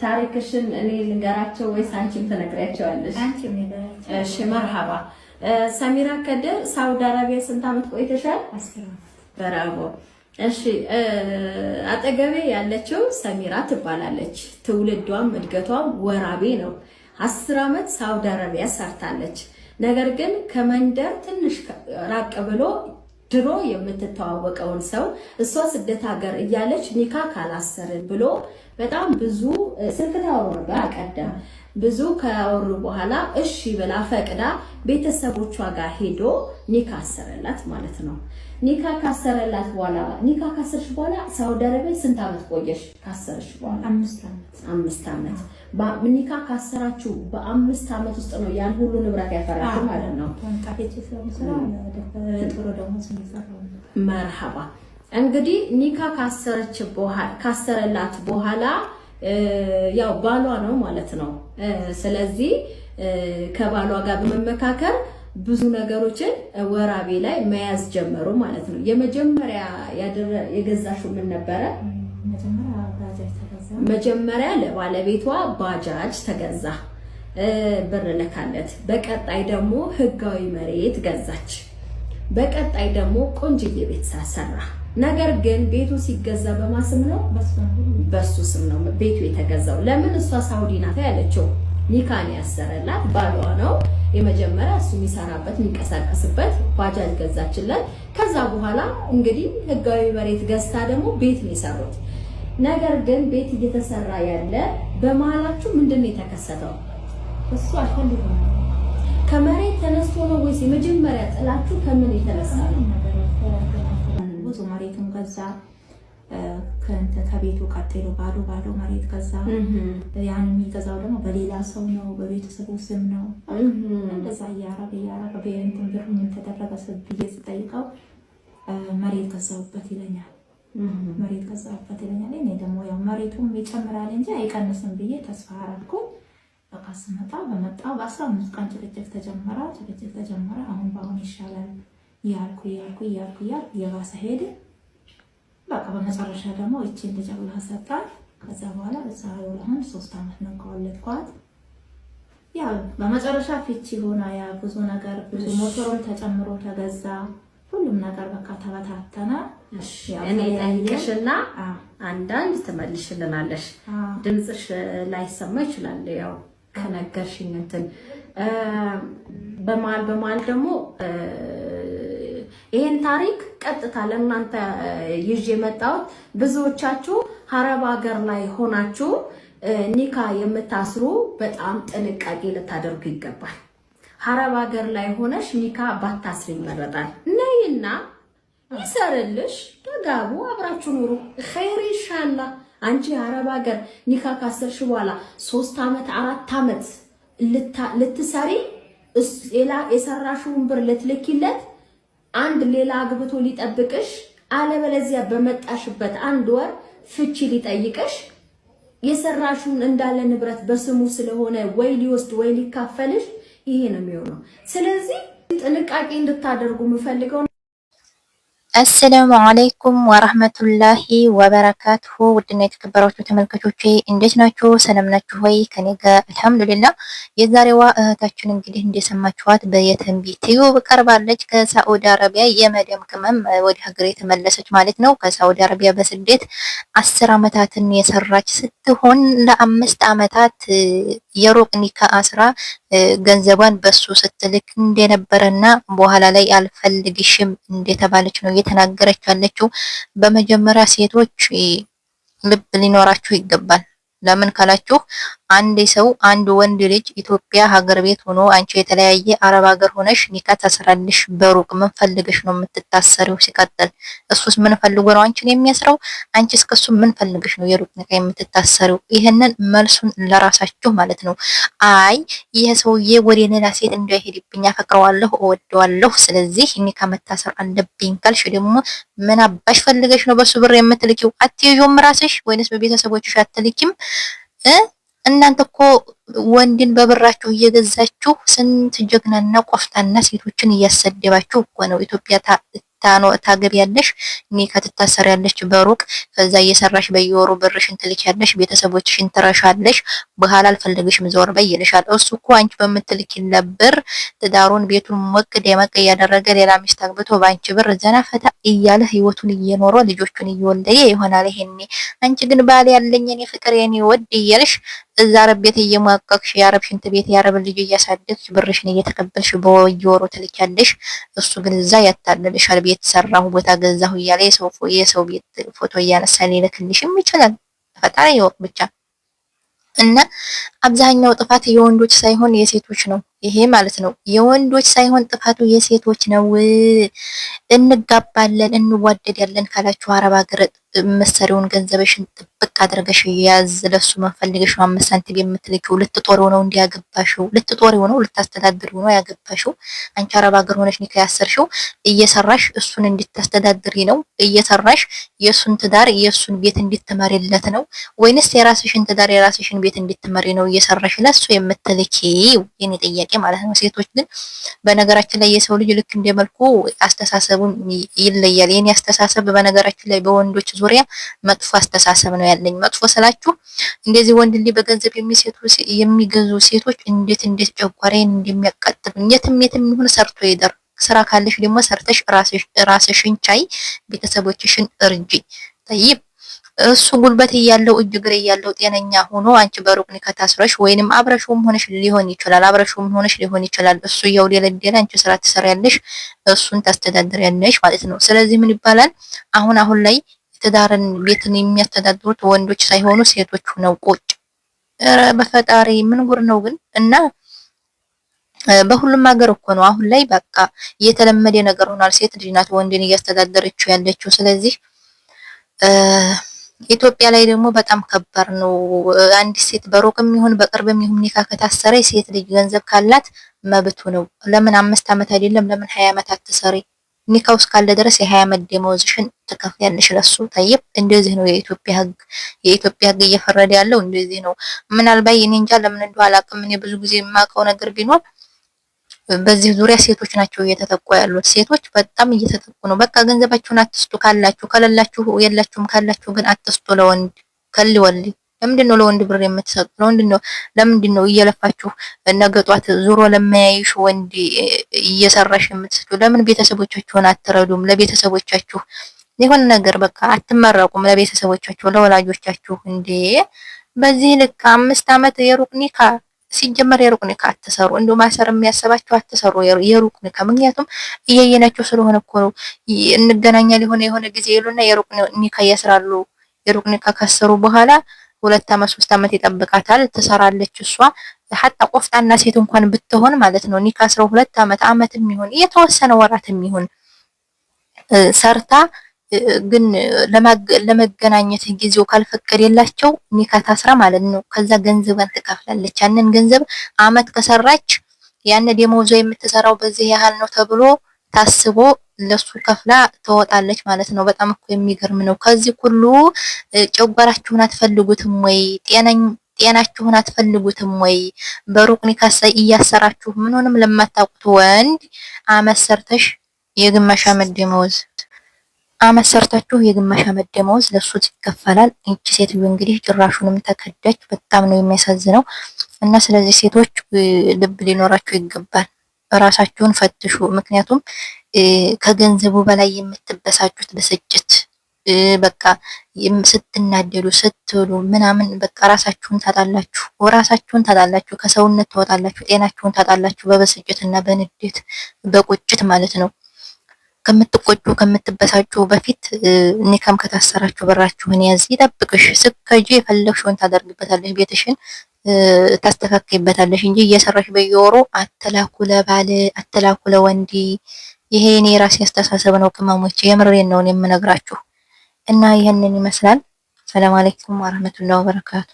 ታሪክሽን እኔ ልንገራቸው ወይስ አንቺም ትነግሪያቸዋለሽ? አንቺም ንገራቸው። እሺ መርሐባ። ሰሚራ ከድር ሳውዲ አረቢያ ስንት ዓመት ቆይተሻል? 10 ዓመት። ብራቮ። እሺ አጠገቤ ያለችው ሰሚራ ትባላለች። ትውልዷም እድገቷም ወራቤ ነው። 10 ዓመት ሳውዲ አረቢያ ሰርታለች። ነገር ግን ከመንደር ትንሽ ራቅ ብሎ ድሮ የምትተዋወቀውን ሰው እሷ ስደት ሀገር እያለች ኒካ ካላሰርን ብሎ በጣም ብዙ ስልክ ታወሩ ነበር። አቀደም ብዙ ካወሩ በኋላ እሺ ብላ ፈቅዳ ቤተሰቦቿ ጋር ሄዶ ኒካ አሰረላት ማለት ነው። ኒካ ካሰረላት በኋላ ኒካ ካሰርሽ በኋላ ሳውዲ አረቢያ ስንት ዓመት ቆየሽ? ካሰርሽ በኋላ 5 ዓመት። 5 ዓመት ኒካ ካሰራችሁ በ5 ዓመት ውስጥ ነው ያን ሁሉ ንብረት ያፈራችሁ ማለት ነው። መርሐባ። እንግዲህ ኒካ ካሰረላት በኋላ ያው ባሏ ነው ማለት ነው። ስለዚህ ከባሏ ጋር በመመካከር ብዙ ነገሮችን ወራቤ ላይ መያዝ ጀመሩ ማለት ነው። የመጀመሪያ የገዛሽው ምን ነበረ? መጀመሪያ ለባለቤቷ ባጃጅ ተገዛ፣ ብር ለካለት። በቀጣይ ደግሞ ህጋዊ መሬት ገዛች። በቀጣይ ደግሞ ቆንጅዬ ቤት ሰራ። ነገር ግን ቤቱ ሲገዛ በማስም ነው፣ በሱ ስም ነው ቤቱ የተገዛው። ለምን? እሷ ሳውዲ ናት ያለችው። ኒካን ያሰረላት ባሏ ነው። የመጀመሪያ እሱ የሚሰራበት የሚንቀሳቀስበት ባጃጅ ገዛችለት። ከዛ በኋላ እንግዲህ ህጋዊ መሬት ገዝታ ደግሞ ቤት ነው የሰሩት። ነገር ግን ቤት እየተሰራ ያለ በመሃላችሁ ምንድነው የተከሰተው? እሱ አልፈልግም ከመሬት ተነስቶ ነው ወይስ የመጀመሪያ ጥላችሁ ከምን የተነሳ ነው? ብዙ መሬቱን ገዛ። ከቤቱ ቀጥሎ ባዶ መሬት ገዛ። ያን የሚገዛው ደግሞ በሌላ ሰው ነው፣ በቤተሰቡ ስም ነው። እንደዛ እያረገ በእንትን ብር ምን ተደረገ ብዬ ስጠይቀው መሬት ገዛውበት ይለኛል። መሬት ገዛውበት ይለኛል። እኔ ደግሞ ያው መሬቱም ይጨምራል እንጂ አይቀንስም ብዬ ተስፋ አደረኩኝ። በቃ በመጣው በ15 ቀን ጭቅጭቅ ተጀመረ። አሁን ይሻላል ያልኩ የባሰ ሄደ። በቃ በመጨረሻ ደግሞ እቺን ልጅ አላህ ሰጣት። ከዛ በኋላ በዛ አሁን 3 ዓመት ነው ከወለድኳት። ያ በመጨረሻ ፍቺ ሆና ያ ብዙ ነገር ብዙ ሞተሩም ተጨምሮ ተገዛ። ሁሉም ነገር በቃ ተበታተነ። እኔ ጠይቅሽና አንዳንድ ትመልሽልናለሽ። ድምጽሽ ላይሰማ ይችላል ያው ከነገርሽኝ እንትን በመሀል ደግሞ ይሄን ታሪክ ቀጥታ ለእናንተ ይዤ መጣሁት። ብዙዎቻችሁ አረብ ሀገር ላይ ሆናችሁ ኒካ የምታስሩ በጣም ጥንቃቄ ልታደርጉ ይገባል። አረብ ሀገር ላይ ሆነሽ ኒካ ባታስሪ ይመረጣል። ነይና ይሰርልሽ፣ ተጋቡ፣ አብራችሁ ኑሩ። ኸይር ኢንሻአላህ። አንቺ አረብ ሀገር ኒካ ካሰርሽ በኋላ 3 ዓመት 4 ዓመት ልትሰሪ ሌላ የሰራሽውን ብር ልትልኪለት አንድ ሌላ አግብቶ ሊጠብቅሽ፣ አለበለዚያ በመጣሽበት 1 ወር ፍቺ ሊጠይቅሽ፣ የሰራሽውን እንዳለ ንብረት በስሙ ስለሆነ ወይ ሊወስድ ወይ ሊካፈልሽ፣ ይሄ ነው የሚሆነው። ስለዚህ ጥንቃቄ እንድታደርጉ የምፈልገው። አሰላሙ አለይኩም ወራህመቱላሂ ወበረካቱሁ። ውድና የተከበራችሁ ተመልካቾቼ እንዴት ናችሁ? ሰላም ናችሁ ወይ? ከኔ ጋር አልሐምዱሊላህ። የዛሬዋ እህታችን እንግዲህ እንደሰማችኋት በየተንቢ ቲዩብ ቀርባለች። ከሳዑዲ አረቢያ የመዳም ቅመም ወደ ሀገር የተመለሰች ማለት ነው። ከሳዑዲ አረቢያ በስደት 10 ዓመታትን የሰራች ስትሆን ለ5 ዓመታት የሩቅ ኒካ አስራ ገንዘቧን በሱ ስትልክ እንደነበረና በኋላ ላይ አልፈልግሽም እንደተባለች ነው እየተናገረች ያለችው። በመጀመሪያ ሴቶች ልብ ሊኖራችሁ ይገባል። ለምን ካላችሁ አንድ ሰው አንድ ወንድ ልጅ ኢትዮጵያ ሀገር ቤት ሆኖ አንቺ የተለያየ አረብ ሀገር ሆነሽ ኒካ ታስራልሽ። በሩቅ ምን ፈልገሽ ነው የምትታሰሪው? ሲቀጥል እሱስ ምን ፈልጎ ነው አንቺን የሚያስረው? አንቺስ ከሱ ምን ፈልገሽ ነው የሩቅ ኒካ የምትታሰሪው? ይሄንን መልሱን ለራሳችሁ ማለት ነው። አይ ይሄ ሰውዬ ወደ ሌላ ሴት እንዳይሄድብኝ አፈቅረዋለሁ፣ እወደዋለሁ፣ ስለዚህ ኒካ መታሰር አለብኝ ካልሽ ደግሞ ምን አባሽ ፈልገሽ ነው በሱ ብር የምትልኪው? አትይዥም ራስሽ ወይንስ በቤተሰቦችሽ አትልኪም? እናንተ እኮ ወንድን በብራችሁ እየገዛችሁ ስንት ጀግናና ቆፍጣና ሴቶችን እያሰደባችሁ እኮ ነው ኢትዮጵያ ታገቢያለሽ፣ ኒካ ትታሰሪያለሽ በሩቅ። ከዛ እየሰራሽ በየወሩ ብርሽን ትልኪያለሽ፣ ቤተሰቦችሽን ትረሻለሽ። በኋላ አልፈልግሽም ዞር በይ ይልሻል። እሱ እኮ አንቺ በምትልኪለት ብር ትዳሩን ቤቱን ሞቅ ደመቅ እያደረገ ሌላ ሚስት አግብቶ በአንቺ ብር ዘና ፈታ እያለ ህይወቱን እየኖረ ልጆቹን እየወለደ ይሆናል። ይሄኔ አንቺ ግን ባል ያለኝ የኔ ፍቅር የኔ ወድ እያልሽ እዛ አረብ ቤት እየሟቀቅሽ የአረብ ሽንት ቤት የአረብ ልጅ እያሳደግሽ ብርሽን እየተቀበልሽ በየወሩ ትልኪያለሽ። እሱ ግን እዛ ያታልልሻል። ቤት ሰራሁ ቦታ ገዛሁ እያለ የሰው ቤት ፎቶ እያነሳ ሊልክልሽም ይችላል። ፈጣሪ ይወቅ ብቻ። እና አብዛኛው ጥፋት የወንዶች ሳይሆን የሴቶች ነው። ይሄ ማለት ነው የወንዶች ሳይሆን ጥፋቱ የሴቶች ነው። እንጋባለን እንዋደዳለን ካላችሁ አረብ ሀገር መሰሪውን ገንዘብሽን ጥብቅ አድርገሽ ያዝ። ለሱ መፈልገሽ 5 ሳንቲም የምትልኪው ልትጦሪው ነው እንዲያገባሽው፣ ልትጦሪው ነው ልታስተዳድሪው ነው ያገባሽው። አንቺ አረብ ሀገር ሆነሽ ኒካ ያሰርሽው እየሰራሽ እሱን እንድታስተዳድሪ ነው። እየሰራሽ የሱን ትዳር የሱን ቤት እንድትመሪለት ነው ወይንስ የራስሽን ትዳር የራስሽን ቤት እንድትመሪ ነው እየሰራሽ ለሱ የምትልኪው? የኔ ጥያቄ ማለት ነው። ሴቶች ግን በነገራችን ላይ የሰው ልጅ ልክ እንደመልኩ አስተሳሰቡን ይለያል። የኔ አስተሳሰብ በነገራችን ላይ በወንዶች ዙሪያ መጥፎ አስተሳሰብ ነው ያለኝ። መጥፎ ስላችሁ እንደዚህ ወንድ ልጅ በገንዘብ የሚገዙ ሴቶች እንዴት ጨጓራዬን እንደሚያቃጥሉኝ የትም ይሁን ሰርቶ ይደር። ስራ ካለሽ ደግሞ ሰርተሽ ራስሽን ቻይ፣ ቤተሰቦችሽን እርጂ። ጠይብ እሱ ጉልበት እያለው እጅ እግር እያለው ጤነኛ ሆኖ አንቺ በሩቅ ኒካ ታስረሽ ወይንም አብረሽውም ሆነሽ ሊሆን ይችላል። እሱ እያውደለደለ አንቺ ስራ ትሰሪያለሽ፣ እሱን ታስተዳድሪያለሽ ማለት ነው። ስለዚህ ምን ይባላል አሁን ላይ ትዳርን ቤትን የሚያስተዳድሩት ወንዶች ሳይሆኑ ሴቶች ነው። ቁጭ ኧረ በፈጣሪ ምን ጉር ነው ግን! እና በሁሉም ሀገር እኮ ነው አሁን ላይ በቃ የተለመደ ነገር ሆኗል። ሴት ልጅ ናት ወንድን እያስተዳደረችው ያለችው። ስለዚህ ኢትዮጵያ ላይ ደግሞ በጣም ከባድ ነው። አንድ ሴት በሩቅም ይሁን በቅርብም ይሁን ኒካ ከታሰረ ሴት ልጅ ገንዘብ ካላት መብቱ ነው። ለምን 5 ዓመት አይደለም ለምን 20 ዓመት አትሰሪ? ኒካው እስካለ ድረስ የ20 ዓመት ደመወዝሽን ትከፍያለሽ ለሱ። ጠይብ እንደዚህ ነው የኢትዮጵያ ሕግ። የኢትዮጵያ ሕግ እየፈረደ ያለው እንደዚህ ነው። ምናልባት እኔ እንጃ ለምን እንደው አላውቅም። እኔ ብዙ ጊዜ የማውቀው ነገር ቢኖር በዚህ ዙሪያ ሴቶች ናቸው እየተጠቁ ያሉት። ሴቶች በጣም እየተጠቁ ነው። በቃ ገንዘባችሁን አትስጡ፣ ካላችሁ ከሌላችሁ የላችሁም፣ ካላችሁ ግን አትስጡ ለወንድ ከልወል። ለምንድን ነው ለወንድ ብር የምትሰጡ? ለምንድን ነው እየለፋችሁ ነገ ጧት ዙሮ ለማያይሽ ወንድ እየሰራሽ የምትሰጡ? ለምን ቤተሰቦቻችሁን አትረዱም? ለቤተሰቦቻችሁ የሆነ ነገር በቃ አትመረቁም? ለቤተሰቦቻችሁ ለወላጆቻችሁ እንዴ! በዚህ ልክ 5 ዓመት የሩቅ ኒካ ሲጀመር የሩቅ ኒካ አትሰሩ። እንደው ማሰር የሚያሰባችሁ አትሰሩ የሩቅ ኒካ። ምክንያቱም እየየናቸው ስለሆነ እኮ ነው። እንገናኛለን የሆነ ጊዜ ይሉና የሩቅ ኒካ ያስራሉ። የሩቅ ኒካ ካሰሩ በኋላ 2 ዓመት 3 ዓመት ይጠብቃታል። ትሰራለች እሷ ሐታ ቆፍጣና ሴት እንኳን ብትሆን ማለት ነው ኒካ አስረው 2 ዓመትም ይሁን የተወሰነ ወራትም ይሁን ሰርታ ግን ለመገናኘት ጊዜው ካልፈቀደላቸው ኒካ ታስራ ማለት ነው። ከዛ ገንዘቧን ትከፍላለች። ያንን ገንዘብ አመት ከሰራች ያን ደሞዟ የምትሰራው በዚህ ያህል ነው ተብሎ ታስቦ ለሱ ከፍላ ትወጣለች ማለት ነው። በጣም እኮ የሚገርም ነው። ከዚህ ሁሉ ጨጓራችሁን አትፈልጉትም ወይ? ጤናችሁን አትፈልጉትም ወይ? በሩቅ ኒካ እያሰራችሁ ምንንም ለማታውቁት ወንድ አመት ሰርተሽ የግማሽ አመት ደሞዝ አመት ሰርታችሁ የግማሽ አመት ደሞዝ ለሱ ይከፈላል። እቺ ሴትዮ እንግዲህ ጭራሹንም ተከዳች። በጣም ነው የሚያሳዝነው። እና ስለዚህ ሴቶች ልብ ሊኖራችሁ ይገባል። ራሳችሁን ፈትሹ። ምክንያቱም ከገንዘቡ በላይ የምትበሳጩት ብስጭት በቃ ስትናደዱ ስትሉ ምናምን በቃ ራሳችሁን ታጣላችሁ፣ ከሰውነት ትወጣላችሁ፣ ጤናችሁን ታጣላችሁ በብስጭትና በንዴት በቁጭት ማለት ነው። ከምትቆጩ ከምትበሳጩ በፊት ኒካም ከታሰራችሁ ብራችሁን ያዝ ይጠብቅሽ። ስከጂ የፈለግሽውን ታደርግበታለሽ፣ ቤትሽን ታስተካክይበታለሽ እንጂ እየሰራሽ በየወሩ አትላኩ ለባል አትላኩ ለወንዲ። ይሄ እኔ ራሴ አስተሳሰብ ነው ቅመሞች፣ የምሬን ነው የምነግራችሁ። እና ይሄንን ይመስላል። ሰላም አለይኩም ወራህመቱላሂ ወበረካቱ።